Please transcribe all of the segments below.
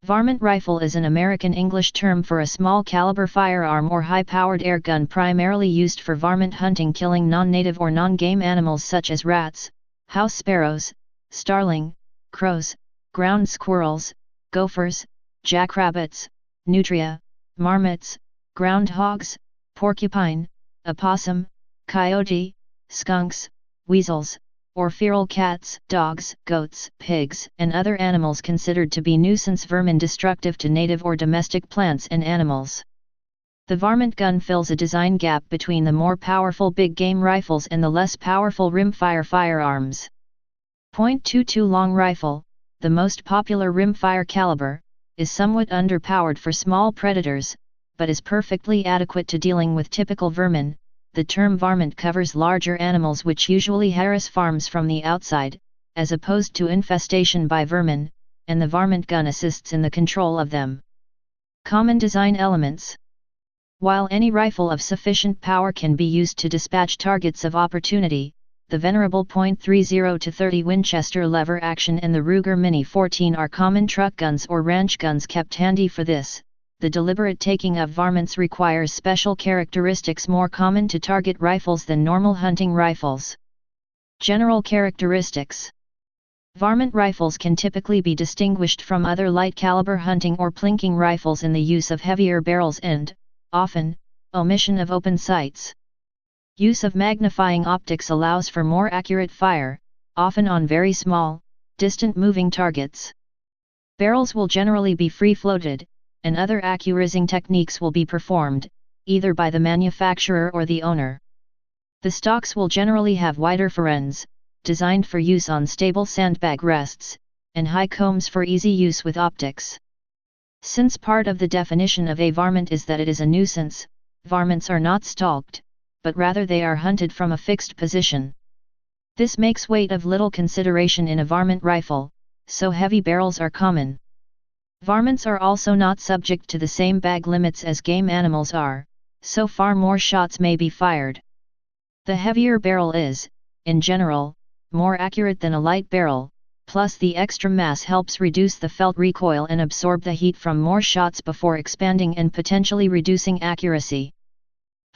Varmint Rifle is an American English term for a small caliber firearm or high-powered air gun primarily used for varmint hunting, killing non-native or non-game animals such as rats, house sparrows, starling, crows, ground squirrels, gophers, jackrabbits, nutria, marmots, groundhogs, porcupine, opossum, coyote, skunks, weasels, or feral cats, dogs, goats, pigs, and other animals considered to be nuisance vermin destructive to native or domestic plants and animals. The varmint gun fills a design gap between the more powerful big game rifles and the less powerful rimfire firearms. .22 long rifle, the most popular rimfire caliber, is somewhat underpowered for small predators, but is perfectly adequate to dealing with typical vermin. The term varmint covers larger animals which usually harass farms from the outside, as opposed to infestation by vermin, and the varmint gun assists in the control of them. Common design elements. While any rifle of sufficient power can be used to dispatch targets of opportunity, the venerable .30 to 30 Winchester lever action and the Ruger Mini 14 are common truck guns or ranch guns kept handy for this. The deliberate taking of varmints requires special characteristics more common to target rifles than normal hunting rifles. General characteristics. Varmint rifles can typically be distinguished from other light caliber hunting or plinking rifles in the use of heavier barrels and, often, omission of open sights. Use of magnifying optics allows for more accurate fire, often on very small, distant moving targets. Barrels will generally be free-floated, and other accurizing techniques will be performed, either by the manufacturer or the owner. The stocks will generally have wider forends, designed for use on stable sandbag rests, and high combs for easy use with optics. Since part of the definition of a varmint is that it is a nuisance, varmints are not stalked, but rather they are hunted from a fixed position. This makes weight of little consideration in a varmint rifle, so heavy barrels are common. Varmints are also not subject to the same bag limits as game animals are, so far more shots may be fired. The heavier barrel is, in general, more accurate than a light barrel, plus the extra mass helps reduce the felt recoil and absorb the heat from more shots before expanding and potentially reducing accuracy.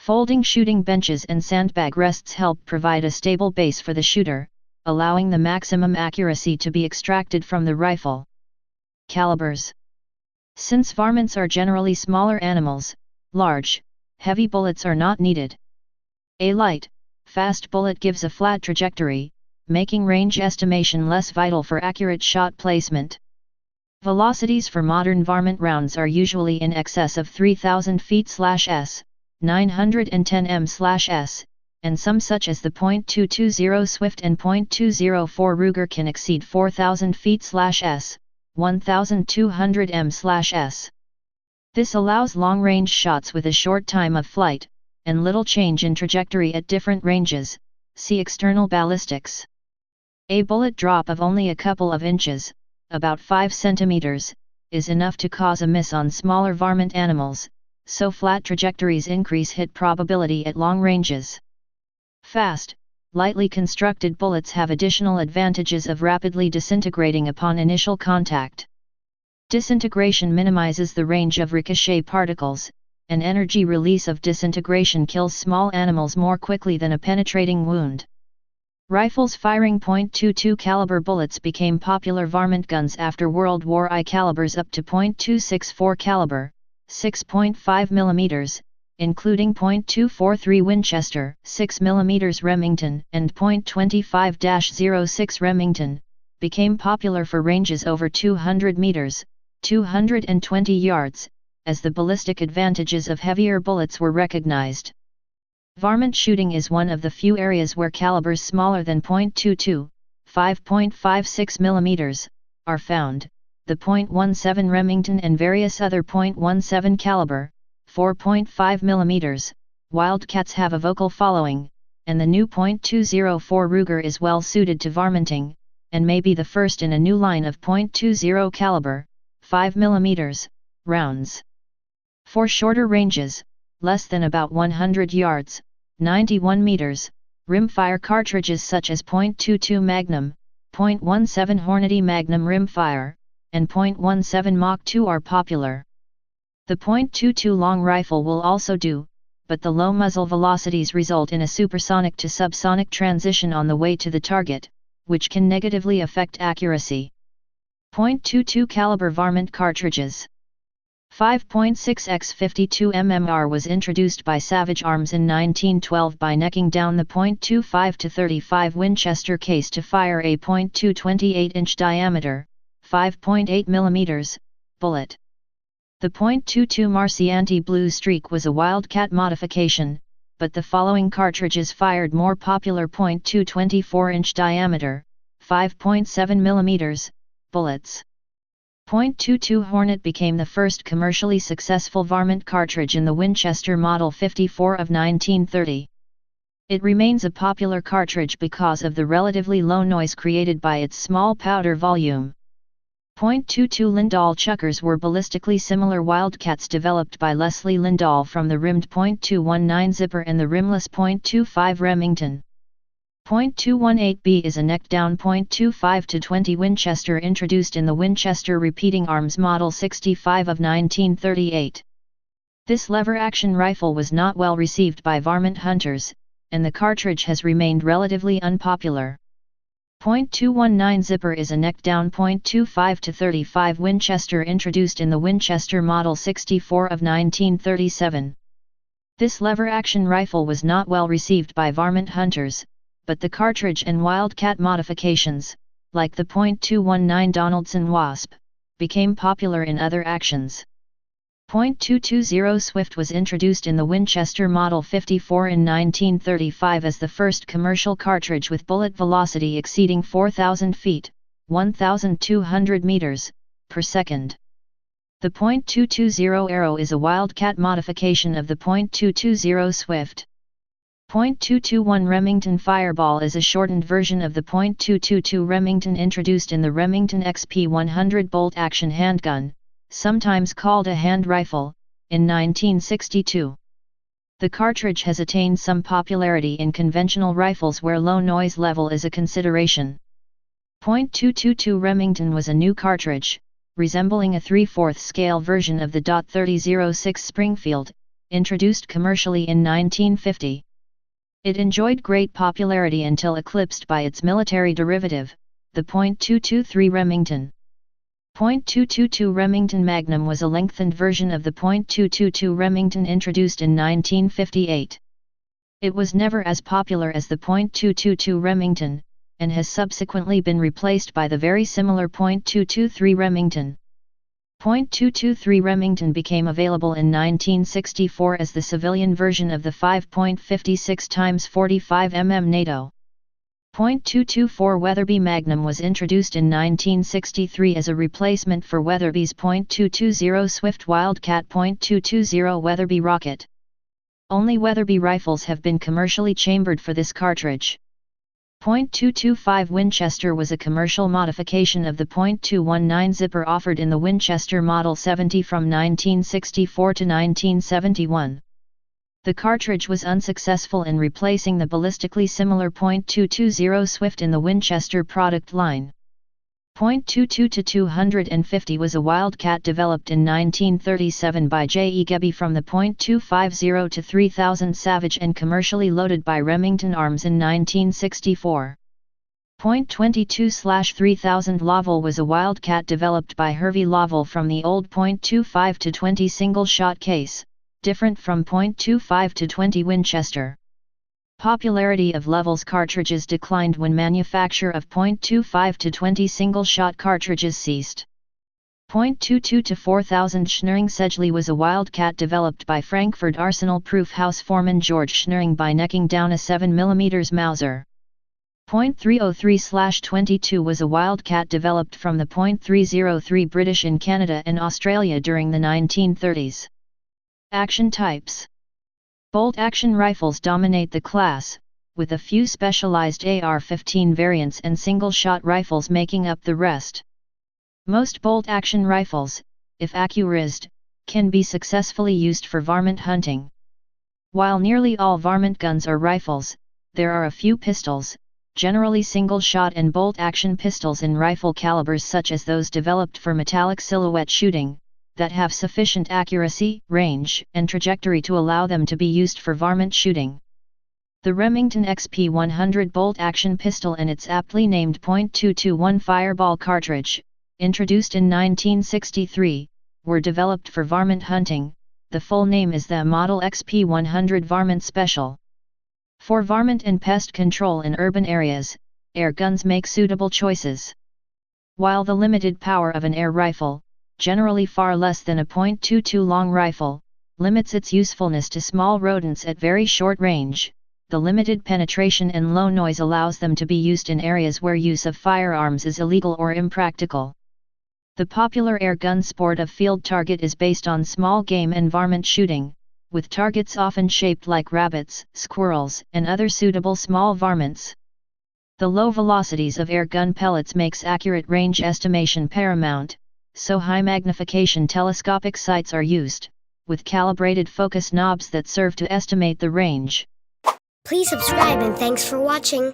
Folding shooting benches and sandbag rests help provide a stable base for the shooter, allowing the maximum accuracy to be extracted from the rifle. Calibers. Since varmints are generally smaller animals, large, heavy bullets are not needed. A light, fast bullet gives a flat trajectory, making range estimation less vital for accurate shot placement. Velocities for modern varmint rounds are usually in excess of 3,000 feet/s, 910 m/s, and some such as the .220 Swift and .204 Ruger can exceed 4,000 feet/s, 1,200 m/s. This allows long-range shots with a short time of flight, and little change in trajectory at different ranges. See external ballistics. A bullet drop of only a couple of inches, about 5 centimeters, is enough to cause a miss on smaller varmint animals, so flat trajectories increase hit probability at long ranges. Fast, lightly constructed bullets have additional advantages of rapidly disintegrating upon initial contact. Disintegration minimizes the range of ricochet particles, and energy release of disintegration kills small animals more quickly than a penetrating wound. Rifles firing .22 caliber bullets became popular varmint guns after World War I. Calibers up to .264 caliber, 6.5 mm, including .243 Winchester, 6 mm Remington, and .25-06 Remington, became popular for ranges over 200 meters, 220 yards, as the ballistic advantages of heavier bullets were recognized. Varmint shooting is one of the few areas where calibers smaller than .22, 5.56 mm, are found. The .17 Remington and various other .17 caliber, 4.5 mm, wildcats have a vocal following, and the new .204 Ruger is well suited to varminting, and may be the first in a new line of .20 caliber, 5 mm, rounds. For shorter ranges, less than about 100 yards, 91 meters, rimfire cartridges such as .22 Magnum, .17 Hornady Magnum Rimfire, and .17 Mach 2 are popular. The .22 long rifle will also do, but the low muzzle velocities result in a supersonic to subsonic transition on the way to the target, which can negatively affect accuracy. .22 caliber varmint cartridges. 5.6x 52 mmR was introduced by Savage Arms in 1912 by necking down the .25 to 35 Winchester case to fire a .2 28-inch diameter, 5.8 mm, bullet. The .22 Marcianti Blue Streak was a Wildcat modification, but the following cartridges fired more popular .2 24-inch diameter, 5.7 mm, bullets. .22 Hornet became the first commercially successful varmint cartridge in the Winchester Model 54 of 1930. It remains a popular cartridge because of the relatively low noise created by its small powder volume. .22 Lindahl chuckers were ballistically similar Wildcats developed by Leslie Lindahl from the rimmed .219 zipper and the rimless .25 Remington. .218B is a neck-down .25 to 20 Winchester introduced in the Winchester Repeating Arms Model 65 of 1938. This lever-action rifle was not well received by varmint hunters, and the cartridge has remained relatively unpopular. .219 zipper is a neck-down .25 to 35 Winchester introduced in the Winchester Model 64 of 1937. This lever-action rifle was not well received by varmint hunters, but the cartridge and Wildcat modifications, like the .219 Donaldson Wasp, became popular in other actions. .220 Swift was introduced in the Winchester Model 54 in 1935 as the first commercial cartridge with bullet velocity exceeding 4,000 feet, 1,200 meters, per second. The .220 Arrow is a Wildcat modification of the .220 Swift. .221 Remington Fireball is a shortened version of the .222 Remington introduced in the Remington XP100 bolt-action handgun, sometimes called a hand rifle, in 1962. The cartridge has attained some popularity in conventional rifles where low noise level is a consideration. .222 Remington was a new cartridge, resembling a 3/4 scale version of the .3006 Springfield, introduced commercially in 1950. It enjoyed great popularity until eclipsed by its military derivative, the .223 Remington. .222 Remington Magnum was a lengthened version of the .222 Remington introduced in 1958. It was never as popular as the .222 Remington, and has subsequently been replaced by the very similar .223 Remington. .223 Remington became available in 1964 as the civilian version of the 5.56 x 45 mm NATO. .224 Weatherby Magnum was introduced in 1963 as a replacement for Weatherby's .220 Swift Wildcat .220 Weatherby Rocket. Only Weatherby rifles have been commercially chambered for this cartridge. .225 Winchester was a commercial modification of the .219 zipper offered in the Winchester Model 70 from 1964 to 1971. The cartridge was unsuccessful in replacing the ballistically similar .220 Swift in the Winchester product line. .22 to 250 was a Wildcat developed in 1937 by J. E. Gebbie from the .250 to 3000 Savage and commercially loaded by Remington Arms in 1964. .22/3000 Lovell was a Wildcat developed by Hervey Lovell from the old .25 to 20 single-shot case, different from .25 to 20 Winchester. Popularity of Lovell's cartridges declined when manufacture of .25 to 20 single-shot cartridges ceased. .22 to 4000 Schneering Sedgley was a Wildcat developed by Frankfurt Arsenal Proof House foreman George Schneering by necking down a 7mm Mauser. .303/22 was a Wildcat developed from the .303 British in Canada and Australia during the 1930s. Action types. Bolt-action rifles dominate the class, with a few specialized AR-15 variants and single-shot rifles making up the rest. Most bolt-action rifles, if accurized, can be successfully used for varmint hunting. While nearly all varmint guns are rifles, there are a few pistols, generally single-shot and bolt-action pistols in rifle calibers such as those developed for metallic silhouette shooting, that have sufficient accuracy, range, and trajectory to allow them to be used for varmint shooting. The Remington XP100 bolt-action pistol and its aptly named .221 fireball cartridge, introduced in 1963, were developed for varmint hunting. The full name is the Model XP100 Varmint Special. For varmint and pest control in urban areas, air guns make suitable choices. While the limited power of an air rifle, generally far less than a .22 long rifle, limits its usefulness to small rodents at very short range, the limited penetration and low noise allows them to be used in areas where use of firearms is illegal or impractical. The popular air gun sport of field target is based on small game and varmint shooting, with targets often shaped like rabbits, squirrels, and other suitable small varmints. The low velocities of air gun pellets makes accurate range estimation paramount, so high magnification telescopic sights are used, with calibrated focus knobs that serve to estimate the range. Please subscribe and thanks for watching.